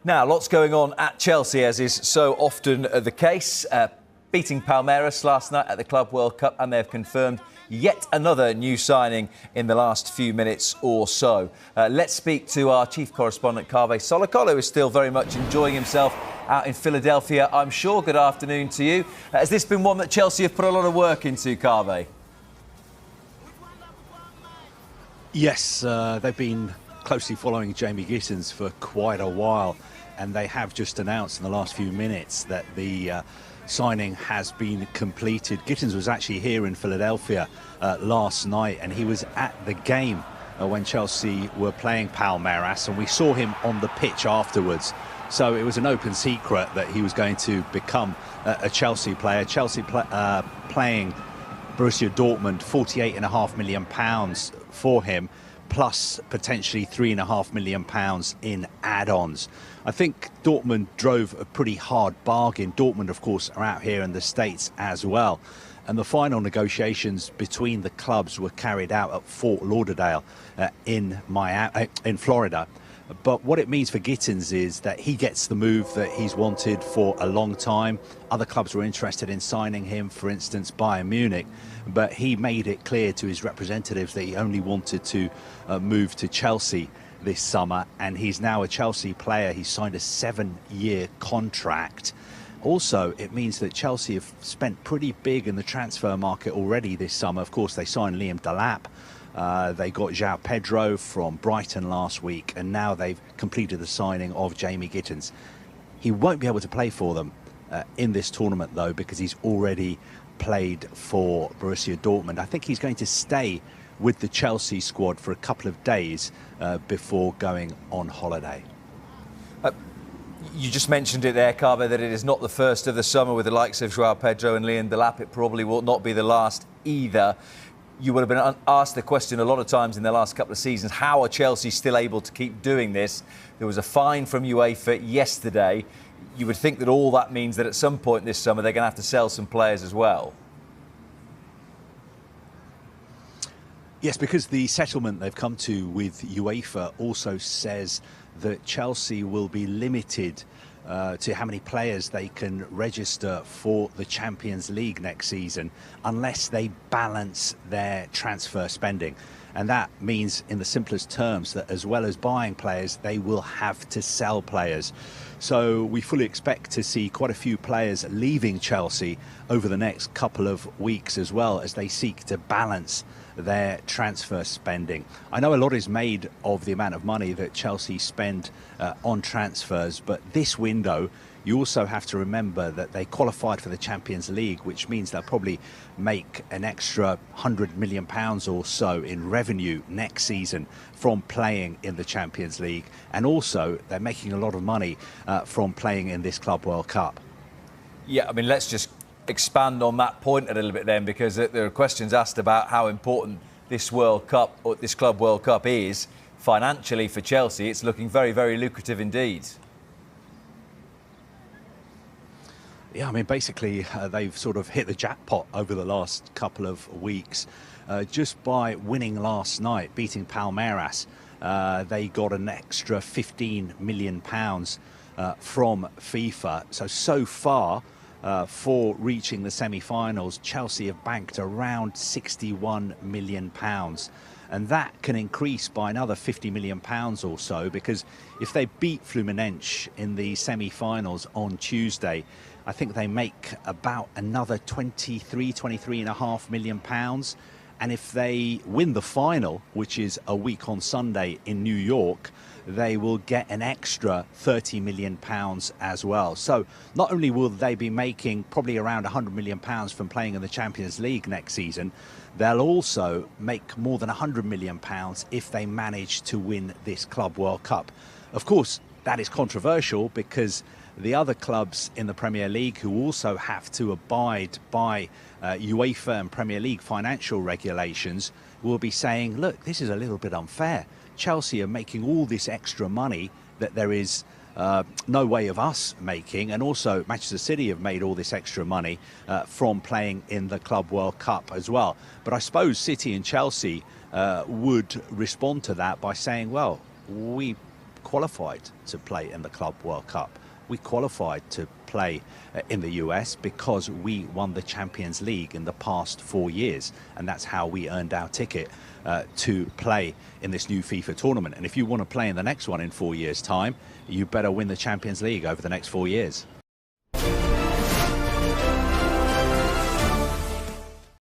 Now, lots going on at Chelsea, as is so often the case. Beating Palmeiras last night at the Club World Cup, and they've confirmed yet another new signing in the last few minutes or so. Let's speak to our chief correspondent, Kaveh Solokol, who is still very much enjoying himself out in Philadelphia, I'm sure. Good afternoon to you. Has this been one that Chelsea have put a lot of work into, Kaveh? Yes, they've been closely following Jamie Gittens for quite a while, and they have just announced in the last few minutes that the signing has been completed. Gittens was actually here in Philadelphia last night, and he was at the game when Chelsea were playing Palmeiras, and we saw him on the pitch afterwards. So it was an open secret that he was going to become a Chelsea player. Chelsea playing Borussia Dortmund, £48.5 million for him, plus potentially £3.5 million in add-ons. I think Dortmund drove a pretty hard bargain. Dortmund, of course, are out here in the States as well. And the final negotiations between the clubs were carried out at Fort Lauderdale in Florida. But what it means for Gittens is that he gets the move that he's wanted for a long time. Other clubs were interested in signing him, for instance, Bayern Munich. But he made it clear to his representatives that he only wanted to move to Chelsea this summer. And he's now a Chelsea player. He signed a 7-year contract. Also, it means that Chelsea have spent pretty big in the transfer market already this summer. Of course, they signed Liam Delap. They got João Pedro from Brighton last week, and now they've completed the signing of Jamie Gittens. He won't be able to play for them in this tournament, though, because he's already played for Borussia Dortmund. I think he's going to stay with the Chelsea squad for a couple of days before going on holiday. You just mentioned it there, Kaveh, that it is not the first of the summer with the likes of João Pedro and Liam Delap. It probably will not be the last either. You would have been asked the question a lot of times in the last couple of seasons, how are Chelsea still able to keep doing this? There was a fine from UEFA yesterday. You would think that all that means that at some point this summer they're going to have to sell some players as well. Yes, because the settlement they've come to with UEFA also says that Chelsea will be limited to how many players they can register for the Champions League next season unless they balance their transfer spending. And that means, in the simplest terms, that as well as buying players, they will have to sell players. So we fully expect to see quite a few players leaving Chelsea over the next couple of weeks as well, as they seek to balance their transfer spending. I know a lot is made of the amount of money that Chelsea spend on transfers, but this window, you also have to remember that they qualified for the Champions League, which means they'll probably make an extra £100 million or so in revenue next season from playing in the Champions League. And also, they're making a lot of money from playing in this Club World Cup. Yeah, I mean, let's just expand on that point a little bit then, because there are questions asked about how important this World Cup, or this Club World Cup, is financially for Chelsea. It's looking very, very lucrative indeed. Yeah, I mean, basically, they've sort of hit the jackpot over the last couple of weeks. Just by winning last night, beating Palmeiras, they got an extra £15 million from FIFA. So far, for reaching the semi-finals, Chelsea have banked around £61 million. And that can increase by another £50 million or so, because if they beat Fluminense in the semi-finals on Tuesday, I think they make about another £23.5 million. And if they win the final, which is a week on Sunday in New York, they will get an extra £30 million as well. So not only will they be making probably around £100 million from playing in the Champions League next season, they'll also make more than £100 million if they manage to win this Club World Cup. Of course, that is controversial because the other clubs in the Premier League who also have to abide by UEFA and Premier League financial regulations will be saying, look, this is a little bit unfair. Chelsea are making all this extra money that there is no way of us making, and also Manchester City have made all this extra money from playing in the Club World Cup as well. But I suppose City and Chelsea would respond to that by saying, well, we qualified to play in the Club World Cup. We qualified to play in the US because we won the Champions League in the past 4 years, and that's how we earned our ticket to play in this new FIFA tournament. And if you want to play in the next one in 4 years' time, you better win the Champions League over the next 4 years.